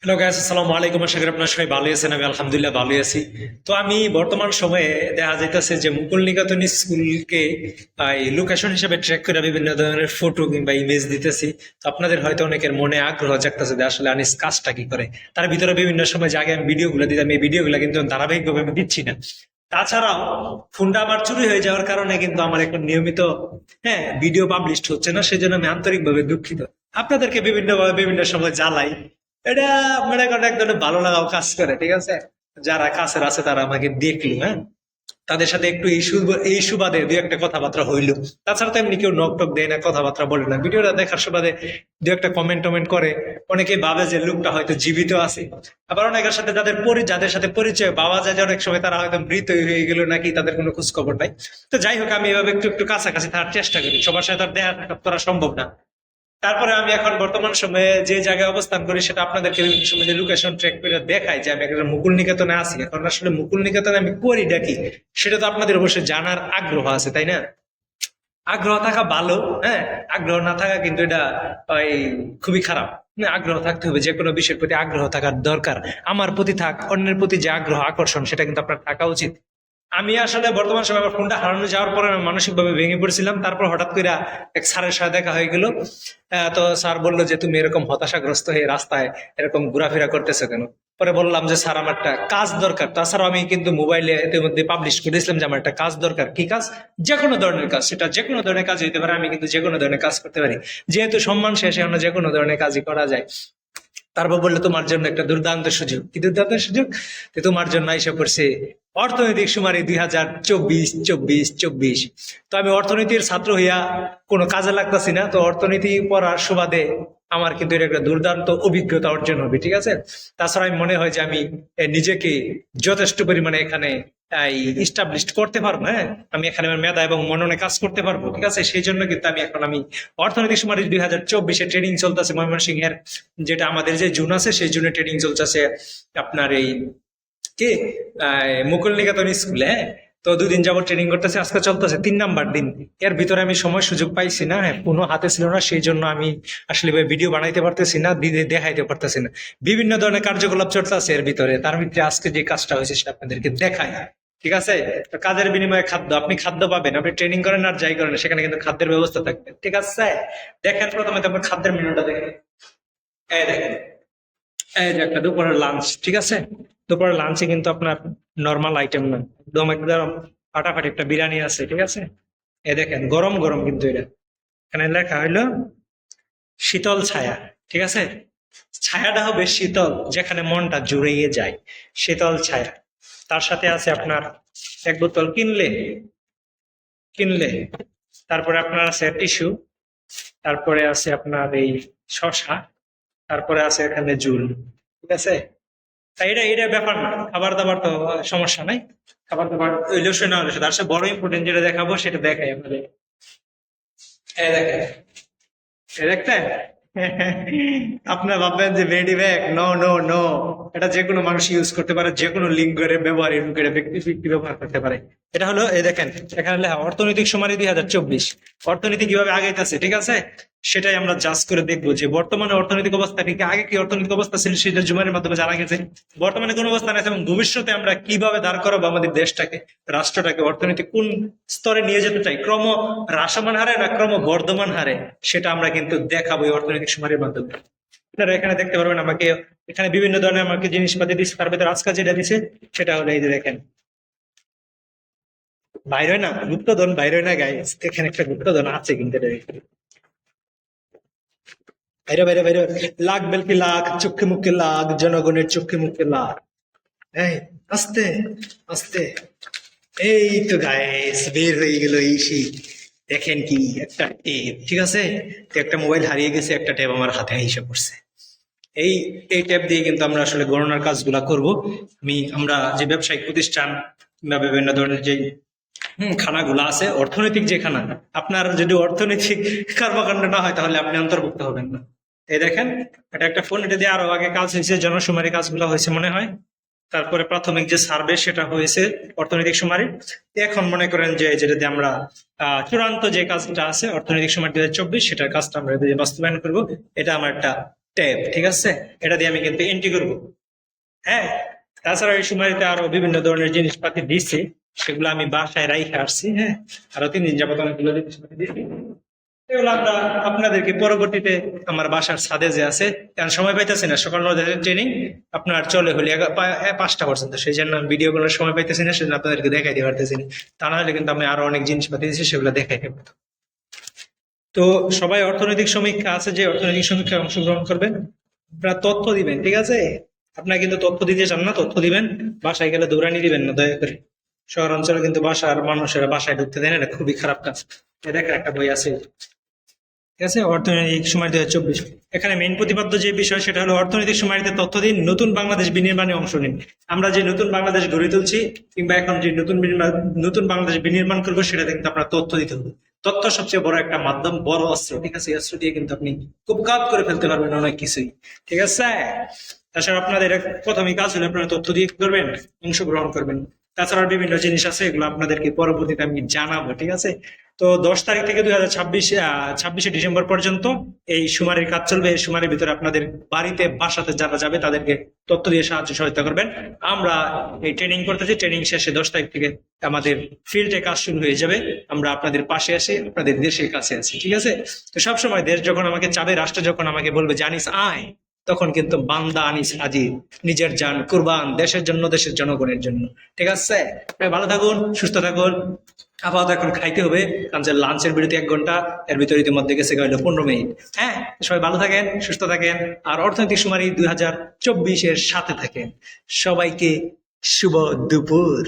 Hello guys, আসসালামু আলাইকুম। আশা করি আপনারা সবাই ভালো আছেন। আমি আলহামদুলিল্লাহ ভালো আছি। তো আমি বর্তমান সময়ে দেখা যাইতেছে যে মুকুল নিকেতন স্কুলকে লোকেশন হিসেবে ট্র্যাক করে বিভিন্ন ধরনের ফটো কিংবা ইমেজ দিতেছি। তো আপনাদের হয়তো অনেকের মনে আগ্রহ জাগতেছে যে আসলে আনিস কাজটা কি করে। তার ভিতরে বিভিন্ন সময় যে আগে আমি ভিডিওগুলো দিতাম, এই ভিডিওগুলো কিন্তু ধারাবাহিকভাবে আমি দিচ্ছি না। তাছাড়াও ফোনটা আমার চুরি হয়ে যাওয়ার কারণে কিন্তু আমার এখন নিয়মিত ভিডিও পাবলিশ হচ্ছে না, সেজন্য আমি আন্তরিকভাবে দুঃখিত। আপনাদেরকে বিভিন্নভাবে বিভিন্ন সময় জ্বালাই, এটা মনে করেন এক ধরনের ভালো লাগাও কাজ করে, ঠিক আছে। যারা কাছের আছে তারা আমাকে দেখলো, তাদের সাথে একটু এই সুবাদে দুই একটা কথাবার্তা হইলো। তাছাড়া তো এমনি কেউ নক টক দেয় না, কথাবার্তা বলে না। ভিডিওটা দেখার সুবাদে দু একটা কমেন্ট টমেন্ট করে। অনেকে ভাবে যে লোকটা হয়তো জীবিত আছে। আবার অনেকের সাথে যাদের সাথে পরিচয় পাওয়া যায় যে অনেক সময় তারা হয়তো মৃত হয়ে গেল, নাকি তাদের কোনো খোঁজ খবর নাই। তো যাই হোক, আমি এভাবে একটু একটু কাছাকাছি থাকার চেষ্টা করি। সবার সাথে তার দেখা সাক্ষাৎ করা সম্ভব না। তারপরে আমি এখন বর্তমান সময়ে যে জায়গায় অবস্থান করি সেটা আপনাদেরকে বিভিন্ন সময় যে লোকেশন ট্র্যাক করে দেখাই যে আমি একটা মুকুল নিকেতনে আছি। এখন আসলে মুকুল নিকেতনে আমি করি ডাকি, সেটা তো আপনাদের অবশ্যই জানার আগ্রহ আছে, তাই না? আগ্রহ থাকা ভালো। হ্যাঁ, আগ্রহ না থাকা কিন্তু এটা ওই খুবই খারাপ। আগ্রহ থাকতে হবে, যে কোনো বিষয়ের প্রতি আগ্রহ থাকার দরকার। আমার প্রতি থাক, অন্যের প্রতি যে আগ্রহ আকর্ষণ সেটা কিন্তু আপনার থাকা উচিত। আমি আসলে বর্তমান সময় আমার ফোনটা হারানো যাওয়ার পরে আমি মানসিক ভাবে ভেঙে পড়েছিলাম। তারপর হঠাৎ করে এক স্যারের সাথে দেখা হয়ে গেল। তো স্যার বললো যে তুমি এরকম হতাশাগ্রস্ত হয়ে রাস্তায় এরকম ঘোরাফেরা করতেছো কেন? পরে বললাম যে স্যার, আমার একটা কাজ দরকার। তাছাড়াও আমি কিন্তু মোবাইলে ইতিমধ্যে পাবলিশ করেছিলাম যে আমার একটা কাজ দরকার। কি কাজ? যে কোনো ধরনের কাজ, সেটা যে কোনো ধরনের কাজ হইতে পারে। আমি কিন্তু যে কোনো ধরনের কাজ করতে পারি, যেহেতু সম্মান শেষে আমরা যে কোনো ধরনের কাজই করা যায়। তারপর বললো তোমার জন্য একটা দুর্দান্ত সুযোগ। কি দুর্দান্ত সুযোগ? তো তোমার জন্য এসে পড়ছে অর্থনৈতিক সুমারি 2024-24। তো আমি অর্থনীতির ছাত্র হইয়া কোনো কাজে লাগতেছি না, তো অর্থনীতি পড়ার সুবাদে আমার কিন্তু এটা একটা দুর্দান্ত অভিজ্ঞতা অর্জন হবে, ঠিক আছে। তাছাড়া আমি মনে হয় যে আমি নিজেকে যথেষ্ট পরিমাণে এখানে ইস্টাবলিশ করতে পারবো। আমি এখানে আমার মেধা এবং মননে কাজ করতে পারবো, ঠিক আছে। সেই জন্য কিন্তু আমি অর্থনৈতিক সুমারি 2024 ট্রেনিং চলতেছে ময়মনসিংহের, যেটা আমাদের যে জুন আছে সেই জুনে ট্রেনিং চলতেছে আপনার এই কে মুকুল নিকেতন স্কুলে। তো 2 দিন যাবত ট্রেনিং করতেছে, আজকে চলতেছে 3 নাম্বার দিন। এর ভিতরে আমি সময় সুযোগ পাইছি না, কোনো হাতে ছিল না, সেই জন্য আমি আসলে ভিডিও বানাইতে পারতেছি না, দিদি দেখাইতে পারতেছি না। বিভিন্ন ধরনের কার্যকলাপ চলতেছে এর ভিতরে। তার ভিতরে আজকে যে কাজটা হয়েছে সেটা আপনাদেরকে দেখায়, ঠিক আছে। তো কাজের বিনিময়ে খাদ্য, আপনি খাদ্য পাবেন। আপনি ট্রেনিং করেন আর যাই করেন, সেখানে কিন্তু খাদ্যের ব্যবস্থা থাকবে, ঠিক আছে। দেখেন প্রথমে তো আপনার খাদ্যের মেনুটা দেখেন। এই দেখেন, এই যে একটা দুপুরের লাঞ্চ, ঠিক আছে। দুপুরের লাঞ্চে কিন্তু আপনার নর্মাল আইটেম না, একদম একদম ফাটাফাটি একটা বিরিয়ানি আছে, ঠিক আছে। এই দেখেন গরম গরম কিন্তু এটা। এখানে লেখা হইলো শীতল ছায়া, ঠিক আছে। ছায়াটা হবে শীতল, যেখানে মনটা জুড়িয়ে যায়, শীতল ছায়া। তার সাথে আছে আপনার এক বোতল কিনলে কিনলে তারপরে আপনার আছে টিস্যু, তারপরে আছে আপনার এই শসা, তারপরে আছে এখানে জুল, ঠিক আছে। তাই এটা এটা ব্যাপার না, খাবার দাবার তো সমস্যা নাই। খাবার দাবার হইলেও সে না হলে তার সাথে বড় ইম্পর্টেন্ট যেটা দেখাবো সেটা দেখাই আপনাদের। এই দেখেন, এই দেখতেন? আপনার ভাববেন যে বেডি ব্যাগ, নো নো নো। এটা যে কোনো মানুষ ইউজ করতে পারে, যে কোনো লিঙ্গের ব্যবহার করে ব্যক্তি ব্যক্তি ব্যবহার করতে পারে। এটা হলো, এই দেখেন এখানে লেখা অর্থনৈতিক সুমারি 2024। অর্থনীতি কিভাবে আগাইতেছে, ঠিক আছে। সেটাই আমরা জাজ করে দেখবো যে বর্তমানে অর্থনৈতিক অবস্থা কি, আগে কি অর্থনৈতিক অবস্থা ছিল সেটা জুমারের মাধ্যমে জানা গেছে। বর্তমানে কোন অবস্থান আছে এবং ভবিষ্যতে আমরা কিভাবে দাঁড় করাবো আমাদের দেশটাকে, রাষ্ট্রটাকে, অর্থনীতি কোন স্তরে নিয়ে যেতে চাই, ক্রম হ্রাসমান হারে না ক্রম বর্ধমান হারে, সেটা আমরা কিন্তু দেখাবো এই অর্থনৈতিক সুমারির মাধ্যমে। আপনারা এখানে দেখতে পারবেন আমাকে এখানে বিভিন্ন ধরনের আমাকে জিনিসপাতি দিচ্ছে। তার ভিতরে আজকাল যেটা দিছে সেটা হলো এই যে দেখেন, বাইরে হয় না গুপ্তধন, বাইরে হয় না গাইস, এখানে একটা গুপ্তধন আছে কিন্তু এটা বাইরে বাইরে বাইরে। লাখ বেলকি লাখ, চোখে মুখে লাখ, জনগণের চোখে মুখে লাখ। এই আস্তে আস্তে, এই তো গাইস বের হয়ে গেল এই শীত। দেখেন কি একটা টেপ, ঠিক আছে। তো একটা মোবাইল হারিয়ে গেছে, একটা ট্যাব আমার হাতে এসে পড়ছে। এই এই ট্যাব দিয়ে কিন্তু আমরা আসলে গণনার কাজগুলা করব। আমরা যে ব্যবসায়িক প্রতিষ্ঠান বা বিভিন্ন ধরনের যে খানাগুলো আছে, অর্থনৈতিক যে খানা, আপনার যদি অর্থনৈতিক কর্মকাণ্ড না হয় তাহলে আপনি অন্তর্ভুক্ত হবেন না। এই দেখেন, এটা একটা ফোন, এটা দিয়ে আরো আগে কাজ হয়েছে, জনশুমারি কাজগুলো হয়েছে মনে হয়। তারপরে প্রাথমিক যে সার্ভে সেটা হয়েছে অর্থনৈতিক সুমারি। এখন মনে করেন যে যেটা দিয়ে আমরা চূড়ান্ত যে কাজটা আছে অর্থনৈতিক সুমারি 2024, সেটার কাজটা আমরা বাস্তবায়ন করবো। এটা আমার একটা ট্যাব, ঠিক আছে? এটা দিয়ে আমি কিন্তু এন্ট্রি করবো। হ্যাঁ, তাছাড়া এই সময়তে আরো বিভিন্ন ধরনের জিনিসপাতি দিচ্ছে, সেগুলো আমি বাসায় রাইখে আসছি। হ্যাঁ, আরো 3 দিন যাবত অনেকগুলো জিনিসপাতি দিচ্ছি, এগুলো আমরা আপনাদেরকে পরবর্তীতে আমার বাসার ছাদে যে আছে, কারণ সময় পাইতেছি না, সকাল 9টার ট্রেনিং আপনার চলে হলে 5টা পর্যন্ত, সেই জন্য আমি ভিডিও করার সময় পাইতেছি না, সেজন্য আপনাদেরকে দেখাই দিতে পারতেছি না। তা না হলে কিন্তু আমি আরো অনেক জিনিসপাতি দিচ্ছি, সেগুলো দেখাই দেবো। তো সবাই অর্থনৈতিক সমীক্ষা আছে, যে অর্থনৈতিক সমীক্ষায় অংশগ্রহণ করবেন, আপনারা তথ্য দিবেন, ঠিক আছে? আপনারা কিন্তু তথ্য দিতে চান না, তথ্য দিবেন, বাসায় গেলে দৌড়ানি দিবেন না দয়া করে। শহর অঞ্চলে কিন্তু বাসার মানুষেরা বাসায় ঢুকতে দেয় না, এটা খুবই খারাপ কাজ। দেখেন একটা বই আছে, ঠিক আছে, অর্থনৈতিক সময় 2024। এখানে মেইন প্রতিপাদ্য যে বিষয় সেটা হলো অর্থনৈতিক সময়তে তথ্য দিন, নতুন বাংলাদেশ বিনির্মাণে অংশ নিন। আমরা যে নতুন বাংলাদেশ গড়ে তুলছি, কিংবা এখন যে নতুন বাংলাদেশ বিনির্মাণ করবো, সেটাতে কিন্তু আপনার তথ্য দিতে হবে। তথ্য সবচেয়ে বড় একটা মাধ্যম, বড় অস্ত্র, ঠিক আছে? অস্ত্র দিয়ে কিন্তু আপনি খুব কাজ করে ফেলতে পারবেন অনেক কিছুই, ঠিক আছে? তাছাড়া আপনাদের প্রথমে কাজ হলে আপনারা তথ্য দিয়ে কি করবেন, অংশগ্রহণ করবেন। তাছাড়া বিভিন্ন জিনিস আছে, এগুলো আপনাদেরকে পরবর্তীতে আমি জানাবো, ঠিক আছে? তো 10 তারিখ থেকে 26শে ডিসেম্বর পর্যন্ত এই সুমারির কাজ চলবে। এই সুমারির ভিতরে আপনাদের বাড়িতে বাসাতে যারা যাবে তাদেরকে তথ্য দিয়ে সাহায্য সহায়তা করবেন। আমরা এই ট্রেনিং করতেছি, ট্রেনিং শেষে 10 তারিখ থেকে আমাদের ফিল্ডে কাজ শুরু হয়ে যাবে। আমরা আপনাদের পাশে আছি, আপনাদের দেশের কাছে আছি, ঠিক আছে? তো সবসময় দেশ যখন আমাকে চাবে, রাষ্ট্র যখন আমাকে বলবে জানিস আয়, তখন কিন্তু বান্দা আনিস হাজির, নিজের জান কুরবান, দেশের জন্য, দেশের জনগণের জন্য, ঠিক আছে? ভালো থাকুন, সুস্থ থাকুন। আপাতত এখন খাইতে হবে, কারণ যে লাঞ্চের বিরতি 1 ঘন্টা, এর ভিতরে ইতিমধ্যে গেছে গেল 15 মিনিট। হ্যাঁ, সবাই ভালো থাকেন, সুস্থ থাকেন, আর অর্থনৈতিক সুমারি 2024-এর সাথে থাকেন। সবাইকে শুভ দুপুর।